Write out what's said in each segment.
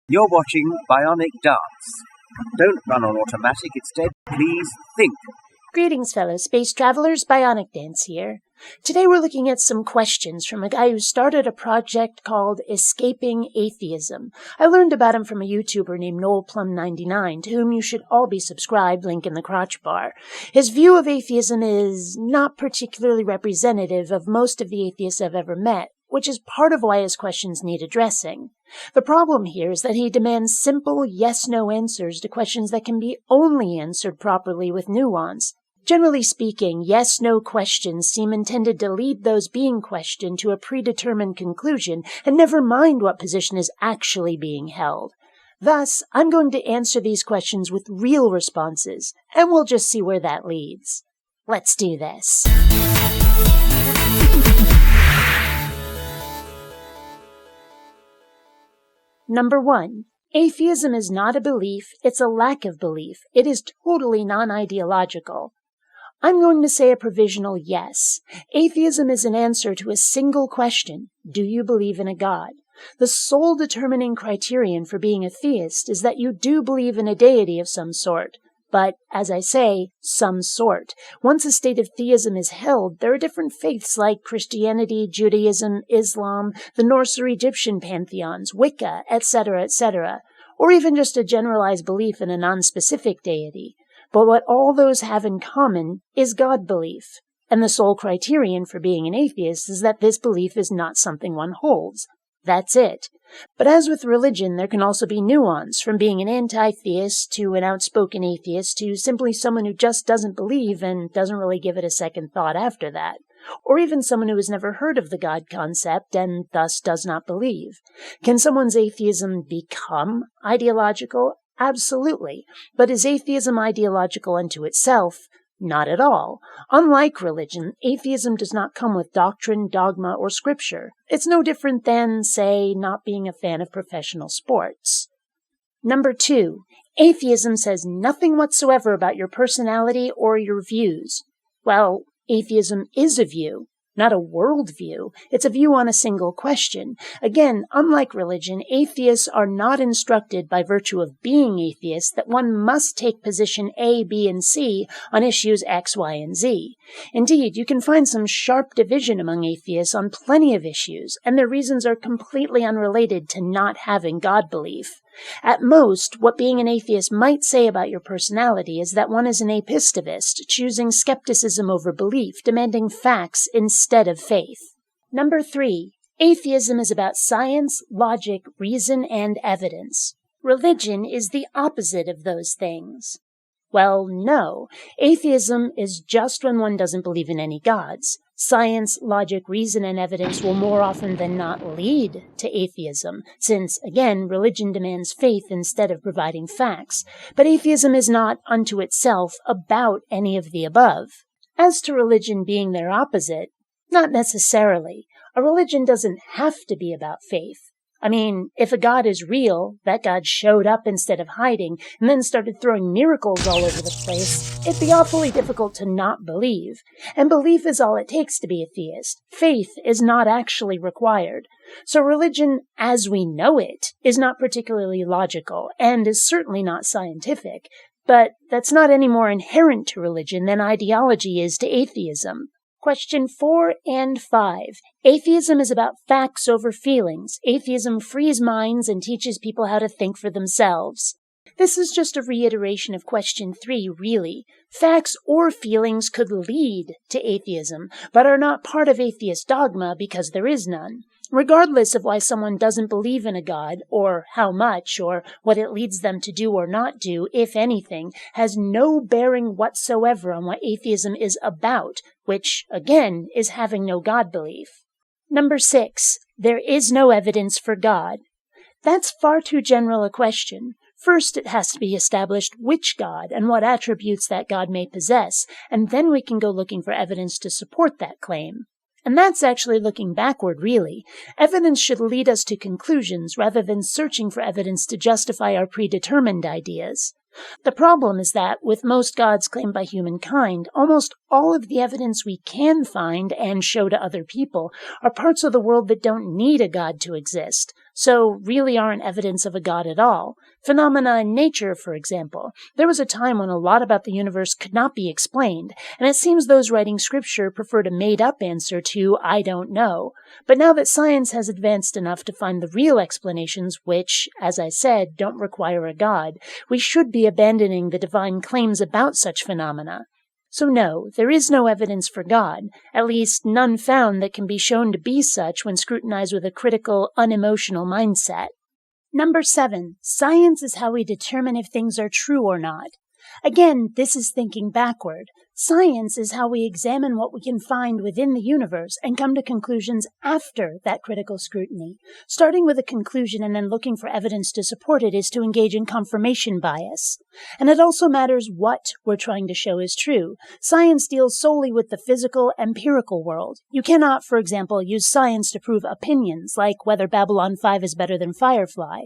You're watching BionicDance. Don't run on automatic, instead, please think. Greetings, fellow space travelers. BionicDance here. Today we're looking at some questions from a guy who started a project called Escaping Atheism. I learned about him from a YouTuber named NoelPlum99, to whom you should all be subscribed, link in the crotch bar. His view of atheism is not particularly representative of most of the atheists I've ever met, which is part of why his questions need addressing. The problem here is that he demands simple yes-no answers to questions that can be only answered properly with nuance. Generally speaking, yes-no questions seem intended to lead those being questioned to a predetermined conclusion, and never mind what position is actually being held. Thus, I'm going to answer these questions with real responses, and we'll just see where that leads. Let's do this. Number 1. Atheism is not a belief, it's a lack of belief. It is totally non-ideological. I'm going to say a provisional yes. Atheism is an answer to a single question. Do you believe in a God? The sole determining criterion for being a theist is that you do believe in a deity of some sort. But, as I say, some sort. Once a state of theism is held, there are different faiths like Christianity, Judaism, Islam, the Norse or Egyptian pantheons, Wicca, etc., or even just a generalized belief in a non-specific deity. But what all those have in common is God belief. And the sole criterion for being an atheist is that this belief is not something one holds. That's it. But as with religion, there can also be nuance, from being an anti-theist to an outspoken atheist to simply someone who just doesn't believe and doesn't really give it a second thought after that. Or even someone who has never heard of the God concept and thus does not believe. Can someone's atheism become ideological? Absolutely. But is atheism ideological unto itself? Not at all. Unlike religion, atheism does not come with doctrine, dogma, or scripture. It's no different than, say, not being a fan of professional sports. Number 2. Atheism says nothing whatsoever about your personality or your views. Well, atheism is a view, not a worldview. It's a view on a single question. Again, unlike religion, atheists are not instructed by virtue of being atheists that one must take position A, B, and C on issues X, Y, and Z. Indeed, you can find some sharp division among atheists on plenty of issues, and their reasons are completely unrelated to not having God belief. At most, what being an atheist might say about your personality is that one is an apistivist, choosing skepticism over belief, demanding facts instead of faith. Number 3. Atheism is about science, logic, reason, and evidence. Religion is the opposite of those things. Well, no. Atheism is just when one doesn't believe in any gods. Science, logic, reason, and evidence will more often than not lead to atheism, since, again, religion demands faith instead of providing facts. But atheism is not, unto itself, about any of the above. As to religion being their opposite, not necessarily. A religion doesn't have to be about faith. I mean, if a God is real, that God showed up instead of hiding, and then started throwing miracles all over the place, it'd be awfully difficult to not believe. And belief is all it takes to be a theist. Faith is not actually required. So religion, as we know it, is not particularly logical, and is certainly not scientific. But that's not any more inherent to religion than ideology is to atheism. Question 4 and 5. Atheism is about facts over feelings. Atheism frees minds and teaches people how to think for themselves. This is just a reiteration of question 3, really. Facts or feelings could lead to atheism, but are not part of atheist dogma because there is none. Regardless of why someone doesn't believe in a God, or how much, or what it leads them to do or not do, if anything, has no bearing whatsoever on what atheism is about, which, again, is having no God belief. Number 6. There is no evidence for God. That's far too general a question. First, it has to be established which God and what attributes that God may possess, and then we can go looking for evidence to support that claim. And that's actually looking backward, really. Evidence should lead us to conclusions rather than searching for evidence to justify our predetermined ideas. The problem is that, with most gods claimed by humankind, almost all of the evidence we can find and show to other people are parts of the world that don't need a god to exist. so really aren't evidence of a God at all. Phenomena in nature, for example. There was a time when a lot about the universe could not be explained, and it seems those writing scripture preferred a made-up answer to "I don't know." But now that science has advanced enough to find the real explanations, which, as I said, don't require a God, we should be abandoning the divine claims about such phenomena. So no, there is no evidence for God, at least none found that can be shown to be such when scrutinized with a critical, unemotional mindset. Number 7. Science is how we determine if things are true or not. Again, this is thinking backward. Science is how we examine what we can find within the universe and come to conclusions after that critical scrutiny. Starting with a conclusion and then looking for evidence to support it is to engage in confirmation bias. And it also matters what we're trying to show is true. Science deals solely with the physical, empirical world. You cannot, for example, use science to prove opinions, like whether Babylon 5 is better than Firefly.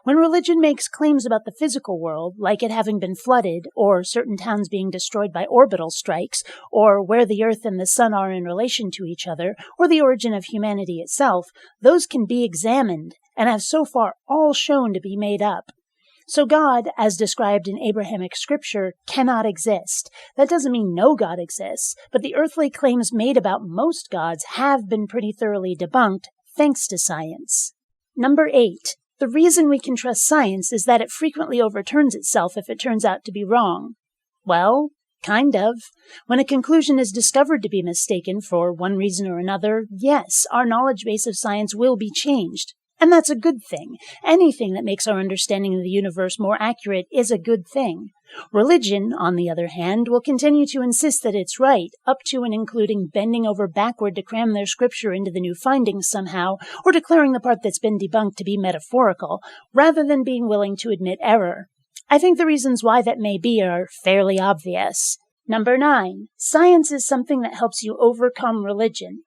When religion makes claims about the physical world, like it having been flooded, or certain towns being destroyed by orbital strikes, or where the Earth and the Sun are in relation to each other, or the origin of humanity itself, those can be examined, and have so far all shown to be made up. So God, as described in Abrahamic scripture, cannot exist. That doesn't mean no God exists, but the earthly claims made about most gods have been pretty thoroughly debunked, thanks to science. Number 8. The reason we can trust science is that it frequently overturns itself if it turns out to be wrong. Well, kind of. When a conclusion is discovered to be mistaken for one reason or another, yes, our knowledge base of science will be changed. And that's a good thing. Anything that makes our understanding of the universe more accurate is a good thing. Religion, on the other hand, will continue to insist that it's right, up to and including bending over backward to cram their scripture into the new findings somehow, or declaring the part that's been debunked to be metaphorical, rather than being willing to admit error. I think the reasons why that may be are fairly obvious. Number 9. Science is something that helps you overcome religion.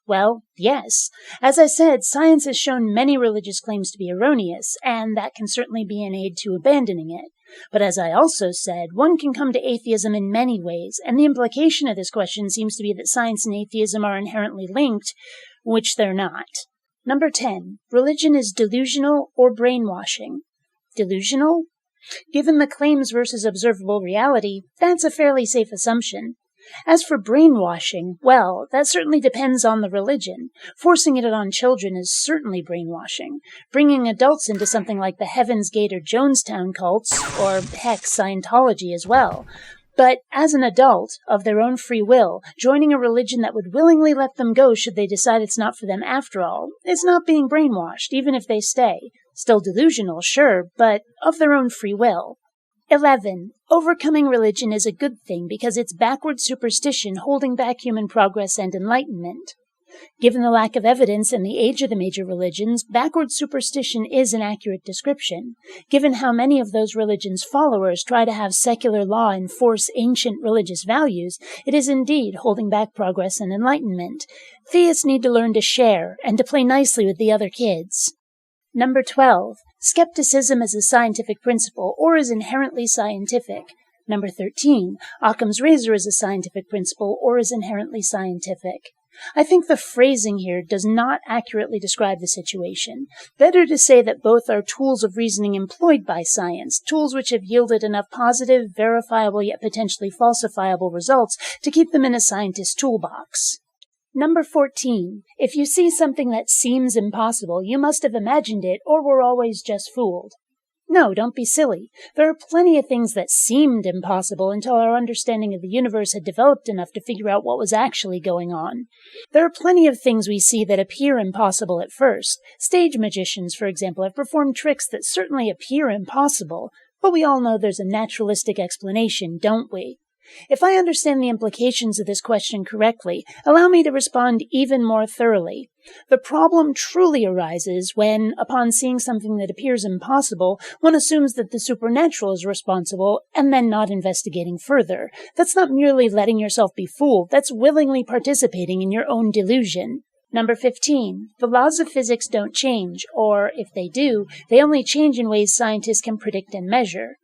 Well, yes. As I said, science has shown many religious claims to be erroneous, and that can certainly be an aid to abandoning it. But as I also said, one can come to atheism in many ways, and the implication of this question seems to be that science and atheism are inherently linked, which they're not. Number 10. Religion is delusional or brainwashing. Delusional? Given the claims versus observable reality, that's a fairly safe assumption. As for brainwashing, well, that certainly depends on the religion. Forcing it on children is certainly brainwashing. Bringing adults into something like the Heaven's Gate or Jonestown cults, or heck, Scientology as well. But as an adult, of their own free will, joining a religion that would willingly let them go should they decide it's not for them after all, is not being brainwashed, even if they stay. Still delusional, sure, but of their own free will. 11. Overcoming religion is a good thing because it's backward superstition holding back human progress and enlightenment. Given the lack of evidence and the age of the major religions, backward superstition is an accurate description. Given how many of those religions' followers try to have secular law enforce ancient religious values, it is indeed holding back progress and enlightenment. Theists need to learn to share and to play nicely with the other kids. Number 12. Skepticism is a scientific principle or is inherently scientific. Number 13. Occam's razor is a scientific principle or is inherently scientific. I think the phrasing here does not accurately describe the situation. Better to say that both are tools of reasoning employed by science, tools which have yielded enough positive, verifiable, yet potentially falsifiable results to keep them in a scientist's toolbox. Number 14. If you see something that seems impossible, you must have imagined it or were always just fooled. No, don't be silly. There are plenty of things that seemed impossible until our understanding of the universe had developed enough to figure out what was actually going on. There are plenty of things we see that appear impossible at first. Stage magicians, for example, have performed tricks that certainly appear impossible, but we all know there's a naturalistic explanation, don't we? If I understand the implications of this question correctly, allow me to respond even more thoroughly. The problem truly arises when, upon seeing something that appears impossible, one assumes that the supernatural is responsible and then not investigating further. That's not merely letting yourself be fooled, that's willingly participating in your own delusion. Number 15. The laws of physics don't change, or, if they do, they only change in ways scientists can predict and measure.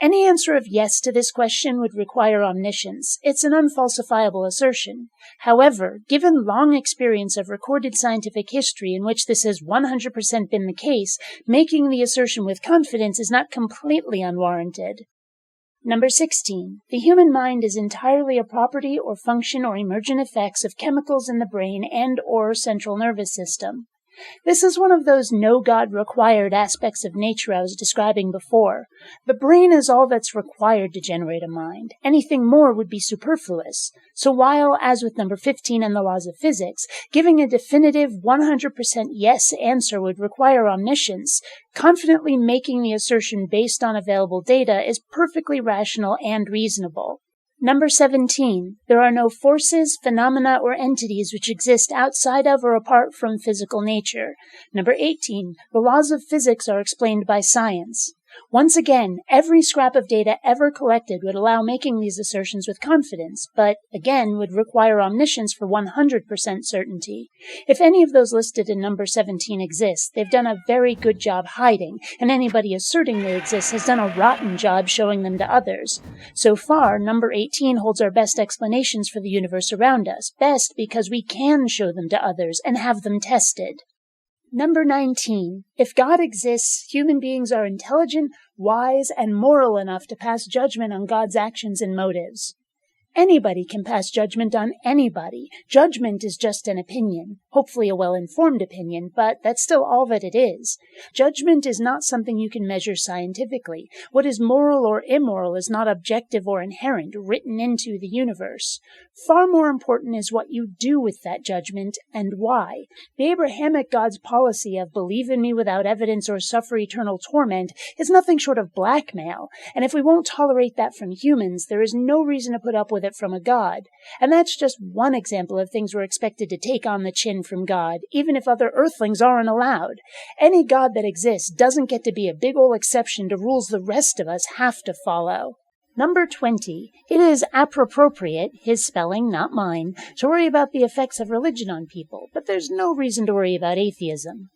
Any answer of yes to this question would require omniscience. It's an unfalsifiable assertion. However, given long experience of recorded scientific history in which this has 100% been the case, making the assertion with confidence is not completely unwarranted. Number 16. The human mind is entirely a property or function or emergent effects of chemicals in the brain and/or central nervous system. This is one of those no-God-required aspects of nature I was describing before. The brain is all that's required to generate a mind. Anything more would be superfluous. So while, as with number 15 and the laws of physics, giving a definitive 100% yes answer would require omniscience, confidently making the assertion based on available data is perfectly rational and reasonable. Number 17. There are no forces, phenomena, or entities which exist outside of or apart from physical nature. Number 18. The laws of physics are explained by science. Once again, every scrap of data ever collected would allow making these assertions with confidence, but, again, would require omniscience for 100% certainty. If any of those listed in number 17 exist, they've done a very good job hiding, and anybody asserting they exist has done a rotten job showing them to others. So far, number 18 holds our best explanations for the universe around us, best because we can show them to others and have them tested. Number 19. If God exists, human beings are intelligent, wise, and moral enough to pass judgment on God's actions and motives. Anybody can pass judgment on anybody. Judgment is just an opinion, hopefully a well-informed opinion, but that's still all that it is. Judgment is not something you can measure scientifically. What is moral or immoral is not objective or inherent, written into the universe. Far more important is what you do with that judgment and why. The Abrahamic God's policy of believe in me without evidence or suffer eternal torment is nothing short of blackmail, and if we won't tolerate that from humans, there is no reason to put up with it from a God. And that's just one example of things we're expected to take on the chin from God, even if other earthlings aren't allowed. Any God that exists doesn't get to be a big ol' exception to rules the rest of us have to follow. Number 20. It is appropropriate, his spelling, not mine, to worry about the effects of religion on people, but there's no reason to worry about atheism.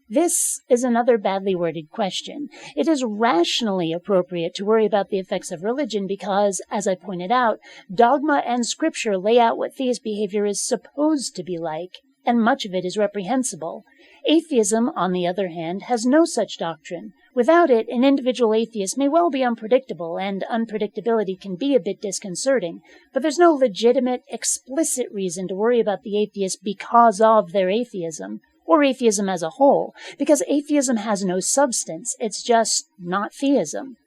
This is another badly worded question. It is rationally appropriate to worry about the effects of religion because, as I pointed out, dogma and scripture lay out what theist behavior is supposed to be like, and much of it is reprehensible. Atheism, on the other hand, has no such doctrine. Without it, an individual atheist may well be unpredictable, and unpredictability can be a bit disconcerting, but there's no legitimate, explicit reason to worry about the atheist because of their atheism, or atheism as a whole, because atheism has no substance, it's just not theism.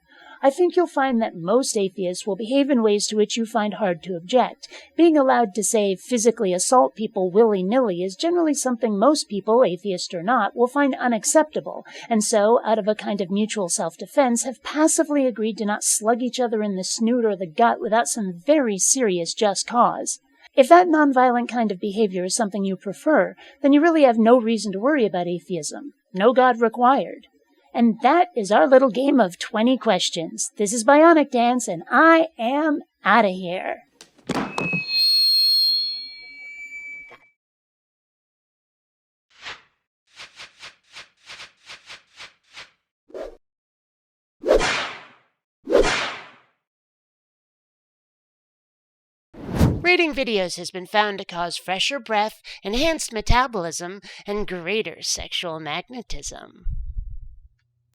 I think you'll find that most atheists will behave in ways to which you find hard to object. Being allowed to, say, physically assault people willy-nilly is generally something most people, atheist or not, will find unacceptable, and so, out of a kind of mutual self-defense, have passively agreed to not slug each other in the snoot or the gut without some very serious just cause. If that nonviolent kind of behavior is something you prefer, then you really have no reason to worry about atheism. No God required. And that is our little game of 20 questions. This is BionicDance, and I am out of here. Rating videos has been found to cause fresher breath, enhanced metabolism, and greater sexual magnetism.